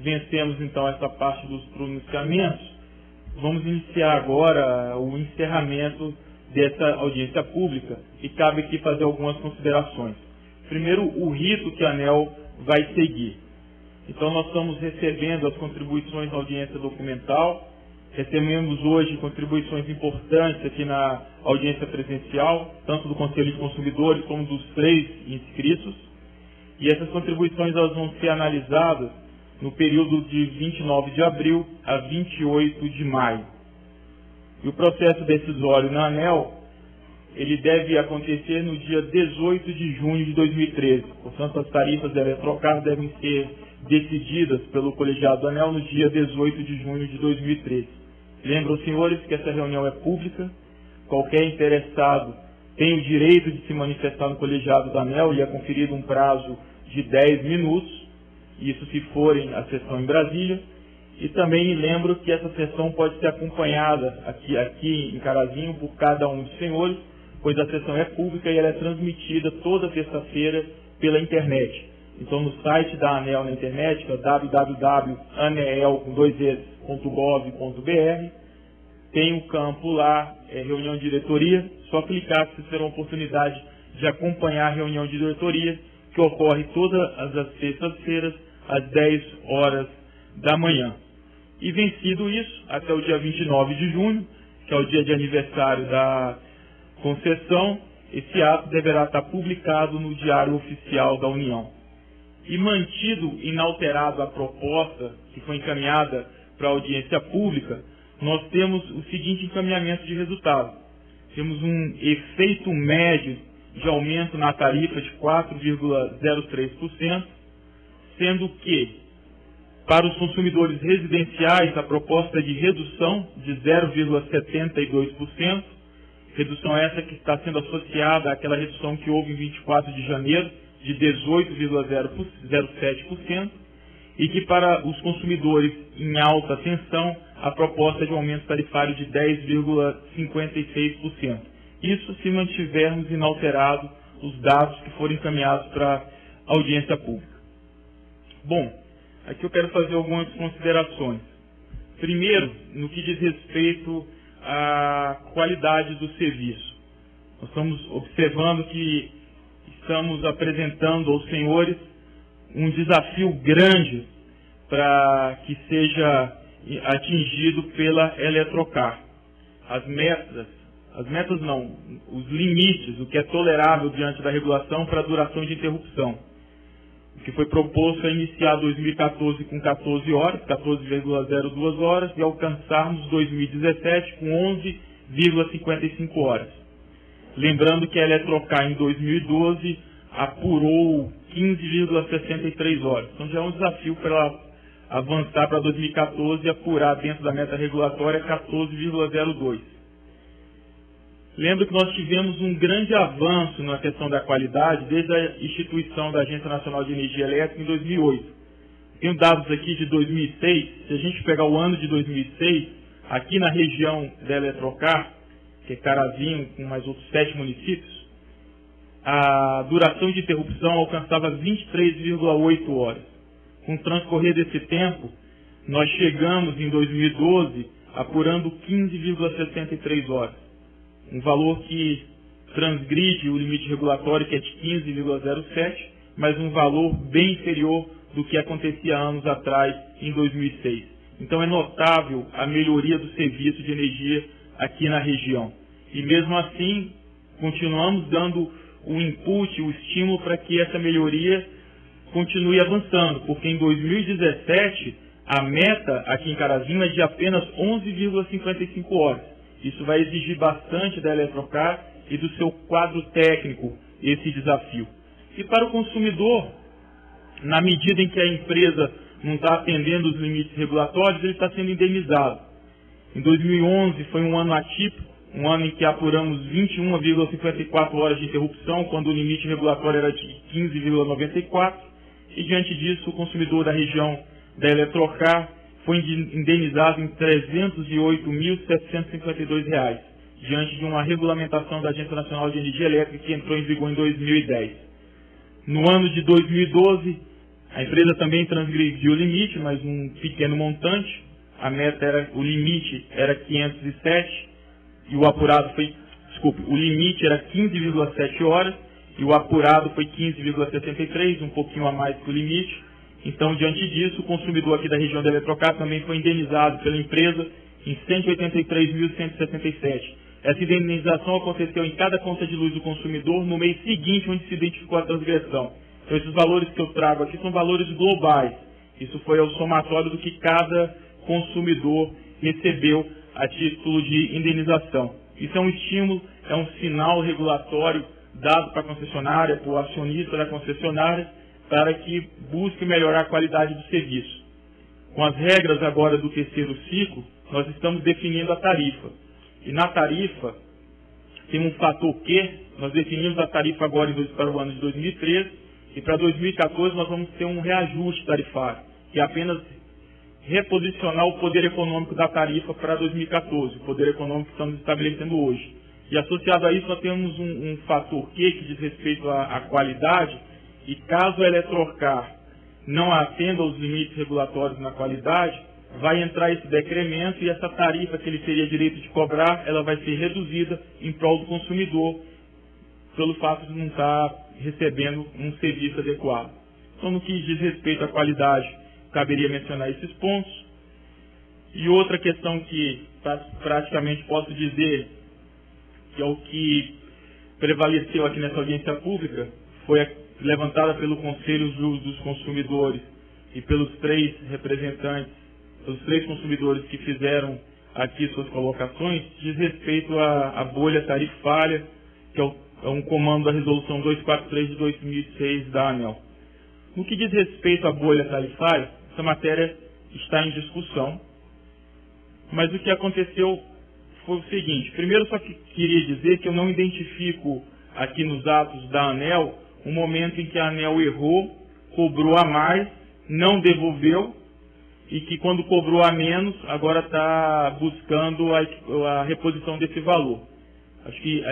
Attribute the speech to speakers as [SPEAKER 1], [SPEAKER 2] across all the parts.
[SPEAKER 1] vencemos então essa parte dos pronunciamentos, vamos iniciar agora o encerramento dessa audiência pública e cabe aqui fazer algumas considerações. Primeiro, o rito que a ANEEL vai seguir. Então, nós estamos recebendo as contribuições na audiência documental, recebemos hoje contribuições importantes aqui na audiência presencial, tanto do Conselho de Consumidores como dos 3 inscritos, e essas contribuições elas vão ser analisadas no período de 29 de abril a 28 de maio. E o processo decisório na ANEEL, ele deve acontecer no dia 18 de junho de 2013. Portanto, as tarifas da Eletrocar devem ser decididas pelo colegiado da ANEEL no dia 18 de junho de 2013. Lembro, senhores, que essa reunião é pública, qualquer interessado tem o direito de se manifestar no colegiado da ANEEL e é conferido um prazo de 10 minutos, isso se forem a sessão em Brasília. E também lembro que essa sessão pode ser acompanhada aqui em Carazinho por cada um dos senhores, pois a sessão é pública e ela é transmitida toda terça-feira pela internet. Então, no site da ANEEL na internet, que é www.aneel.gov.br, tem um campo lá, reunião de diretoria, só clicar que vocês terão a oportunidade de acompanhar a reunião de diretoria, que ocorre todas as sextas-feiras, às 10 horas da manhã. E vencido isso, até o dia 29 de junho, que é o dia de aniversário da concessão, esse ato deverá estar publicado no Diário Oficial da União. E mantido inalterado a proposta que foi encaminhada para a audiência pública, nós temos o seguinte encaminhamento de resultado. Temos um efeito médio de aumento na tarifa de 4,03%, sendo que, para os consumidores residenciais, a proposta é de redução de 0,72%, redução essa que está sendo associada àquela redução que houve em 24 de janeiro, de 18,07%, e que para os consumidores em alta tensão, a proposta é de aumento tarifário de 10,56%. Isso se mantivermos inalterados os dados que forem encaminhados para a audiência pública. Bom, aqui eu quero fazer algumas considerações. Primeiro, no que diz respeito à qualidade do serviço. Nós estamos observando que estamos apresentando aos senhores um desafio grande para que seja atingido pela Eletrocar. Os limites, o que é tolerável diante da regulação para a duração de interrupção. O que foi proposto é iniciar 2014 com 14 horas, 14,02 horas, e alcançarmos 2017 com 11,55 horas. Lembrando que a Eletrocar em 2012 apurou 15,63 horas. Então já é um desafio para ela avançar para 2014 e apurar dentro da meta regulatória 14,02. Lembro que nós tivemos um grande avanço na questão da qualidade desde a instituição da Agência Nacional de Energia Elétrica em 2008. Tenho dados aqui de 2006, se a gente pegar o ano de 2006, aqui na região da Eletrocar, que é Carazinho, com mais outros 7 municípios, a duração de interrupção alcançava 23,8 horas. Com o transcorrer desse tempo, nós chegamos em 2012 apurando 15,63 horas. Um valor que transgride o limite regulatório, que é de 15,07, mas um valor bem inferior do que acontecia anos atrás, em 2006. Então é notável a melhoria do serviço de energia aqui na região. E mesmo assim, continuamos dando o input, o estímulo para que essa melhoria continue avançando, porque em 2017 a meta aqui em Carazinho é de apenas 11,55 horas. Isso vai exigir bastante da Eletrocar e do seu quadro técnico esse desafio. E para o consumidor, na medida em que a empresa não está atendendo os limites regulatórios, ele está sendo indenizado. Em 2011 foi um ano atípico, um ano em que apuramos 21,54 horas de interrupção, quando o limite regulatório era de 15,94, e diante disso o consumidor da região da Eletrocar foi indenizado em R$ 308.752, diante de uma regulamentação da Agência Nacional de Energia Elétrica que entrou em vigor em 2010. No ano de 2012, A empresa também transgrediu o limite, mas um pequeno montante. O limite era 507 e o apurado foi, o limite era 15,7 horas e o apurado foi 15,63, um pouquinho a mais que o limite. Então, diante disso, o consumidor aqui da região da Eletrocar também foi indenizado pela empresa em R$ 183.177. Essa indenização aconteceu em cada conta de luz do consumidor no mês seguinte, onde se identificou a transgressão. Então, esses valores que eu trago aqui são valores globais. Isso foi o somatório do que cada consumidor recebeu a título de indenização. Isso é um estímulo, é um sinal regulatório dado para a concessionária, para o acionista da concessionária, para que busque melhorar a qualidade do serviço. Com as regras agora do terceiro ciclo, nós estamos definindo a tarifa. E na tarifa, tem um fator Q, nós definimos a tarifa agora para o ano de 2013, e para 2014 nós vamos ter um reajuste tarifário, que é apenas reposicionar o poder econômico da tarifa para 2014, o poder econômico que estamos estabelecendo hoje. E associado a isso nós temos um fator Q que diz respeito à qualidade, e caso a Eletrocar não atenda aos limites regulatórios na qualidade, vai entrar esse decremento e essa tarifa que ele teria direito de cobrar, ela vai ser reduzida em prol do consumidor, pelo fato de não estar recebendo um serviço adequado. Então, no que diz respeito à qualidade, caberia mencionar esses pontos. E outra questão que praticamente posso dizer que é o que prevaleceu aqui nessa audiência pública, foi levantada pelo Conselho dos Consumidores e pelos três representantes, pelos três consumidores que fizeram aqui suas colocações, diz respeito à bolha tarifária, que é um comando da Resolução 243 de 2006 da ANEEL. No que diz respeito à bolha tarifária, essa matéria está em discussão, mas o que aconteceu foi o seguinte: primeiro, só que queria dizer que eu não identifico aqui nos atos da ANEEL um momento em que a ANEEL errou, cobrou a mais, não devolveu, e que quando cobrou a menos, agora está buscando a reposição desse valor. Acho que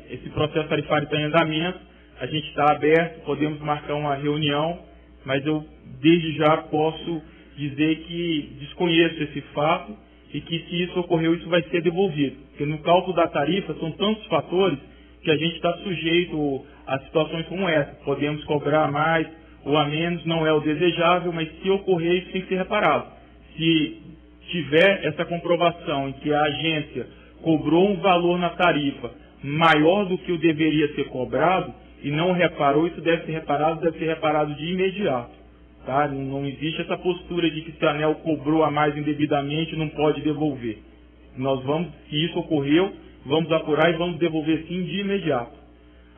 [SPEAKER 1] esse processo tarifário está em andamento, a gente está aberto, podemos marcar uma reunião, mas eu desde já posso dizer que desconheço esse fato e que se isso ocorreu, isso vai ser devolvido. Porque no cálculo da tarifa são tantos fatores que a gente está sujeito a situações como essa. Podemos cobrar a mais ou a menos, não é o desejável, mas se ocorrer, isso tem que ser reparado. Se tiver essa comprovação em que a agência cobrou um valor na tarifa maior do que o deveria ser cobrado e não reparou, isso deve ser reparado de imediato. Tá? Não existe essa postura de que se a ANEEL cobrou a mais indevidamente, não pode devolver. Se isso ocorreu, vamos apurar e vamos devolver sim de imediato.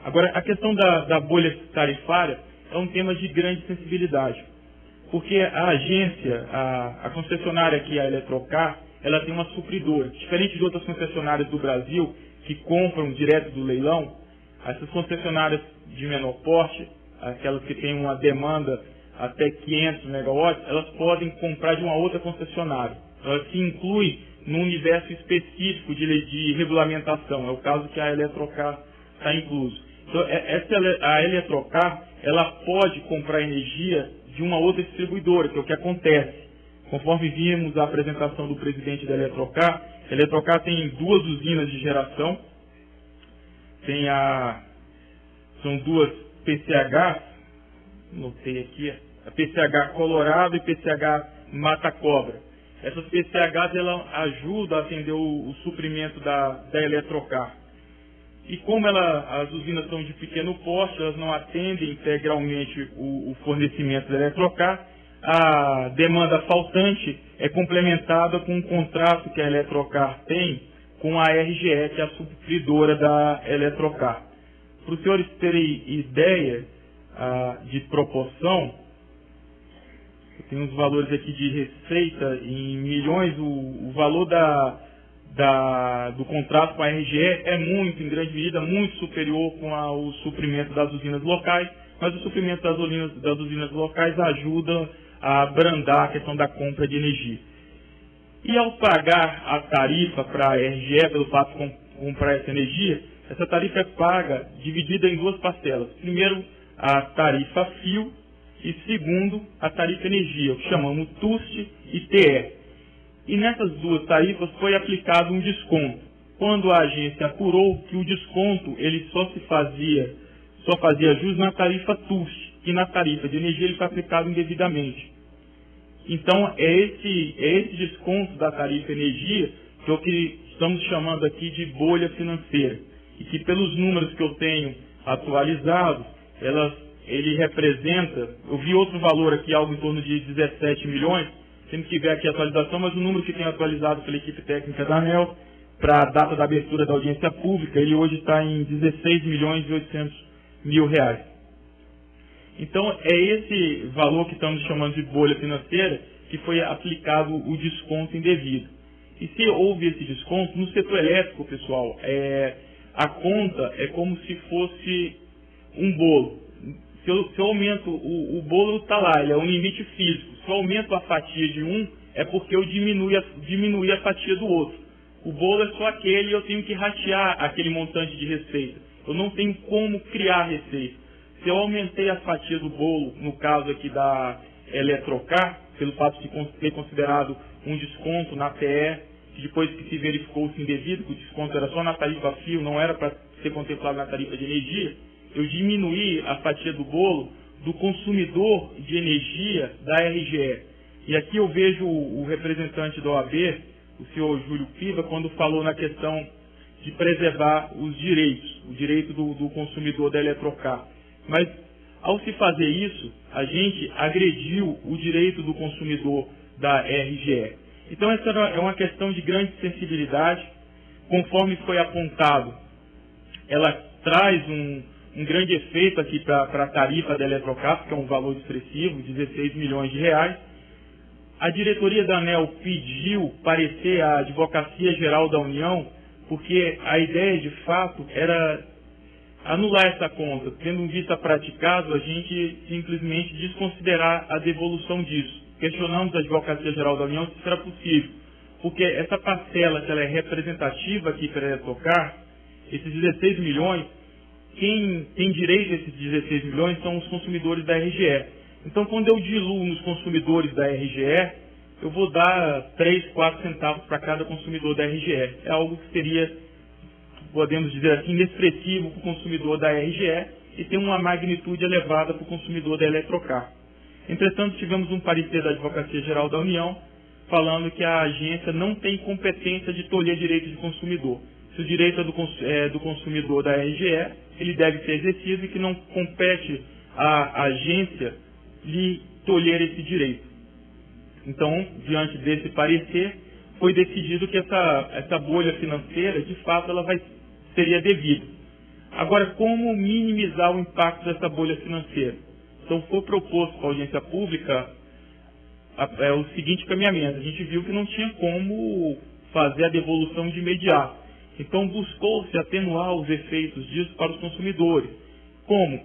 [SPEAKER 1] Agora, a questão da bolha tarifária é um tema de grande sensibilidade, porque a agência, a concessionária aqui, a Eletrocar, ela tem uma supridora. Diferente de outras concessionárias do Brasil, que compram direto do leilão, essas concessionárias de menor porte, aquelas que têm uma demanda até 500 megawatts, elas podem comprar de uma outra concessionária. Ela se inclui num universo específico de regulamentação. É o caso que a Eletrocar está incluso. Então, a Eletrocar, ela pode comprar energia de uma outra distribuidora, que é o que acontece. Conforme vimos a apresentação do presidente da Eletrocar, a Eletrocar tem duas usinas de geração, são duas PCH, notei aqui, a PCH Colorado e PCH Mata Cobra. Essas PCHs ela ajudam a atender o suprimento da Eletrocar. E como as usinas são de pequeno porte, elas não atendem integralmente o fornecimento da Eletrocar, a demanda faltante é complementada com um contrato que a Eletrocar tem com a RGE, que é a supridora da Eletrocar. Para os senhores terem ideia de proporção, eu tenho uns valores aqui de receita em milhões, o valor do contrato com a RGE é em grande medida, muito superior com o suprimento das usinas locais, mas o suprimento das usinas locais ajuda a abrandar a questão da compra de energia. E ao pagar a tarifa para a RGE, pelo fato de comprar essa energia, essa tarifa é paga, dividida em duas parcelas. Primeiro, a tarifa fio, e segundo, a tarifa energia, o que chamamos TUST e TE. E nessas duas tarifas foi aplicado um desconto. Quando a agência apurou que o desconto ele só fazia jus na tarifa TUST, e na tarifa de energia ele foi aplicado indevidamente. Então é esse desconto da tarifa energia que é o que estamos chamando aqui de bolha financeira. E que pelos números que eu tenho atualizados, ele representa, eu vi outro valor aqui, algo em torno de 17 milhões, temos que ver aqui a atualização, mas o número que tem atualizado pela equipe técnica da ANEEL, para a data da abertura da audiência pública, ele hoje está em 16 milhões e 800 mil reais. Então, é esse valor que estamos chamando de bolha financeira que foi aplicado o desconto indevido. E se houve esse desconto, no setor elétrico, pessoal, a conta é como se fosse um bolo. Se eu aumento, o bolo está lá, ele é um limite físico. Se eu aumento a fatia de um, é porque eu diminui a fatia do outro. O bolo é só aquele e eu tenho que ratear aquele montante de receita. Eu não tenho como criar receita. Se eu aumentei a fatia do bolo, no caso aqui da Eletrocar, pelo fato de ter considerado um desconto na TE, que depois que se verificou-se indevido, que o desconto era só na tarifa fio, não era para ser contemplado na tarifa de energia, eu diminuí a fatia do bolo do consumidor de energia da RGE. E aqui eu vejo o representante da OAB, o senhor Júlio Piva, quando falou na questão de preservar os direitos, o direito do consumidor da Eletrocar. Mas, ao se fazer isso, a gente agrediu o direito do consumidor da RGE. Então, essa é uma questão de grande sensibilidade. Conforme foi apontado, ela traz um grande efeito aqui para a tarifa da Eletrocar, que é um valor expressivo, 16 milhões de reais. A diretoria da ANEEL pediu parecer à Advocacia Geral da União, porque a ideia, de fato, era anular essa conta. Tendo vista praticado, a gente simplesmente desconsiderar a devolução disso. Questionamos a Advocacia Geral da União se será possível, porque essa parcela que ela é representativa aqui para a Eletrocar, esses 16 milhões, quem tem direito a esses 16 milhões são os consumidores da RGE. Então, quando eu diluo nos consumidores da RGE, eu vou dar 3, 4 centavos para cada consumidor da RGE. É algo que seria, podemos dizer assim, inexpressivo para o consumidor da RGE e tem uma magnitude elevada para o consumidor da Eletrocar. Entretanto, tivemos um parecer da Advocacia Geral da União falando que a agência não tem competência de tolher direito de consumidor. Se o direito é do consumidor da RGE, ele deve ser exercido e que não compete à agência lhe tolher esse direito. Então, diante desse parecer, foi decidido que essa bolha financeira, de fato, seria devida. Agora, como minimizar o impacto dessa bolha financeira? Então, foi proposto para a audiência pública o seguinte caminhamento. A gente viu que não tinha como fazer a devolução de imediato. Então, buscou-se atenuar os efeitos disso para os consumidores. Como?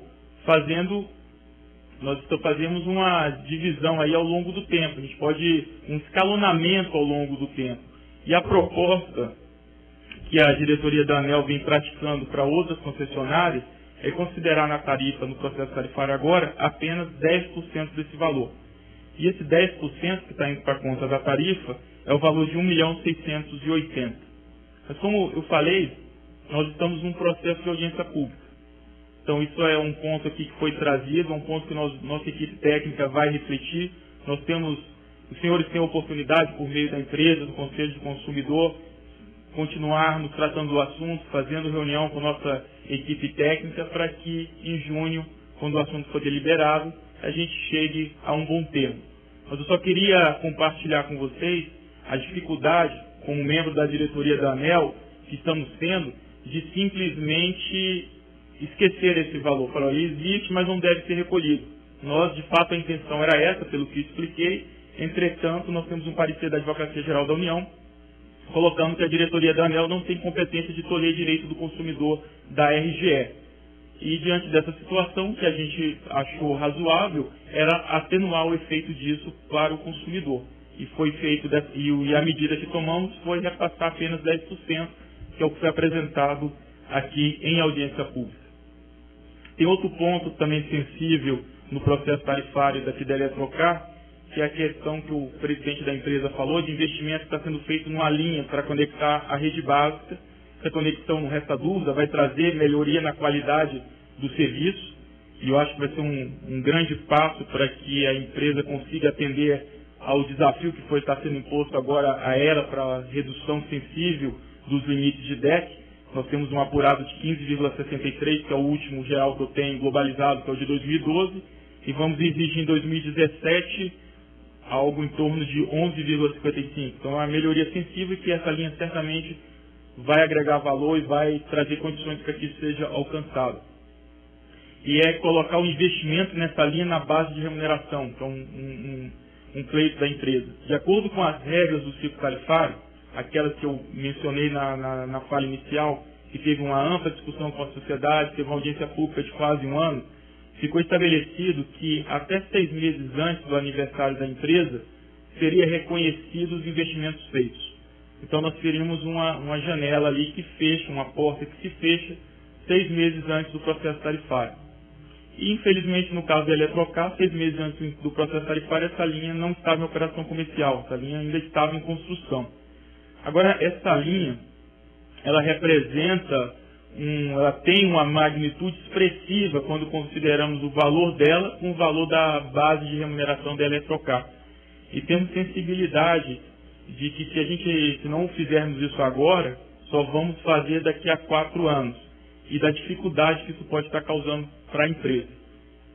[SPEAKER 1] Nós fazemos uma divisão aí ao longo do tempo. A gente um escalonamento ao longo do tempo. E a proposta que a diretoria da ANEEL vem praticando para outras concessionárias é considerar na tarifa, no processo tarifário agora, apenas 10% desse valor. E esse 10% que está indo para a conta da tarifa é o valor de 1.680.000. Mas como eu falei, nós estamos num processo de audiência pública. Então isso é um ponto aqui que foi trazido, é um ponto que nossa equipe técnica vai refletir. Os senhores têm a oportunidade, por meio da empresa, do Conselho de Consumidor, continuarmos tratando do assunto, fazendo reunião com nossa equipe técnica para que em junho, quando o assunto for deliberado, a gente chegue a um bom termo. Mas eu só queria compartilhar com vocês a dificuldade, como membro da diretoria da ANEEL, que estamos tendo, de simplesmente esquecer esse valor. Falar, existe, mas não deve ser recolhido. Nós, de fato, a intenção era essa, pelo que expliquei. Entretanto, nós temos um parecer da Advocacia Geral da União, colocando que a diretoria da ANEEL não tem competência de tolher direito do consumidor da RGE. E diante dessa situação, que a gente achou razoável, era atenuar o efeito disso para o consumidor. E foi feito, e a medida que tomamos foi repassar apenas 10%, que é o que foi apresentado aqui em audiência pública. Tem outro ponto também sensível no processo tarifário daqui da Eletrocar, que é a questão que o presidente da empresa falou, de investimento que está sendo feito numa linha para conectar a rede básica. Essa conexão, não resta dúvida, vai trazer melhoria na qualidade do serviço, e eu acho que vai ser um grande passo para que a empresa consiga atender ao desafio que está sendo imposto agora a ela para a redução sensível dos limites de DEC. Nós temos um apurado de 15,63, que é o último geral que eu tenho globalizado, que é o de 2012, e vamos exigir em 2017 algo em torno de 11,55. Então é uma melhoria sensível que essa linha certamente vai agregar valor e vai trazer condições para que isso seja alcançado. E é colocar o investimento nessa linha na base de remuneração, então um pleito da empresa. De acordo com as regras do ciclo tarifário, aquelas que eu mencionei na fala inicial, que teve uma ampla discussão com a sociedade, teve uma audiência pública de quase um ano, ficou estabelecido que até 6 meses antes do aniversário da empresa, seria reconhecido os investimentos feitos. Então nós teríamos uma janela ali que fecha, uma porta que se fecha 6 meses antes do processo tarifário. E infelizmente no caso da Eletrocar, 6 meses antes do processo tarifário, essa linha não estava em operação comercial, essa linha ainda estava em construção. Agora essa linha, ela representa ela tem uma magnitude expressiva quando consideramos o valor dela com o valor da base de remuneração da Eletrocar. E temos sensibilidade de que se não fizermos isso agora, só vamos fazer daqui a 4 anos. E da dificuldade que isso pode estar causando para a empresa.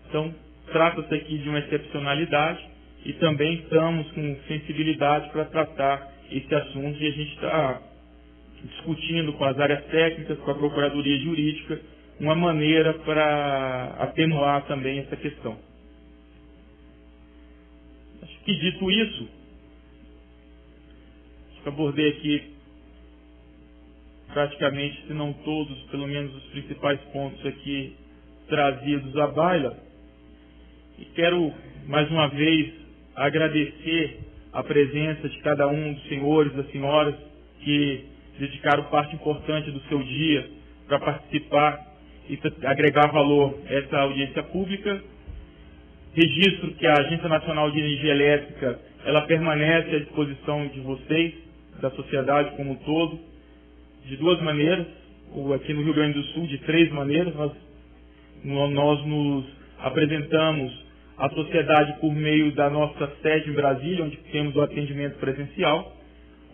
[SPEAKER 1] Então, trata-se aqui de uma excepcionalidade e também estamos com sensibilidade para tratar esse assunto e a gente está discutindo com as áreas técnicas, com a Procuradoria Jurídica, uma maneira para atenuar também essa questão. Acho que dito isso, acho que abordei aqui praticamente, se não todos, pelo menos os principais pontos aqui trazidos à baila. E quero, mais uma vez, agradecer a presença de cada um dos senhores, das senhoras, que dedicaram parte importante do seu dia para participar e agregar valor a essa audiência pública. Registro que a Agência Nacional de Energia Elétrica, ela permanece à disposição de vocês, da sociedade como um todo, de 2 maneiras, ou aqui no Rio Grande do Sul, de 3 maneiras. Nós nos apresentamos à sociedade por meio da nossa sede em Brasília, onde temos o atendimento presencial,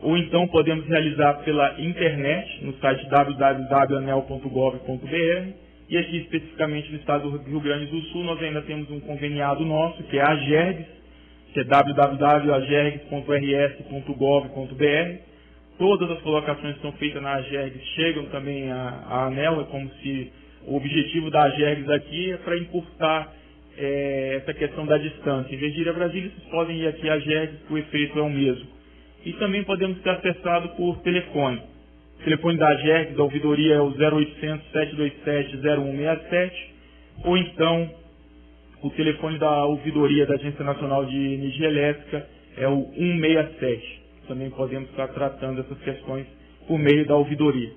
[SPEAKER 1] ou então podemos realizar pela internet, no site www.anel.gov.br, e aqui especificamente no estado do Rio Grande do Sul, nós ainda temos um conveniado nosso, que é a AGERGS, que é www.agergs.rs.gov.br. Todas as colocações que são feitas na AGERGS chegam também à ANEL, é como se o objetivo da AGERGS aqui é para encurtar essa questão da distância. Em vez de ir a Brasília, vocês podem ir aqui à AGERGS, que o efeito é o mesmo. E também podemos ser acessados por telefone. O telefone da AGERGS, da ouvidoria, é o 0800-727-0167, ou então o telefone da ouvidoria da Agência Nacional de Energia Elétrica é o 167. Também podemos estar tratando essas questões por meio da ouvidoria.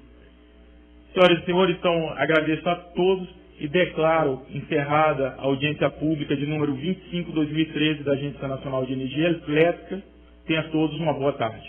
[SPEAKER 1] Senhoras e senhores, então agradeço a todos e declaro encerrada a audiência pública de número 25/2013 da Agência Nacional de Energia Elétrica. Tenha todos uma boa tarde.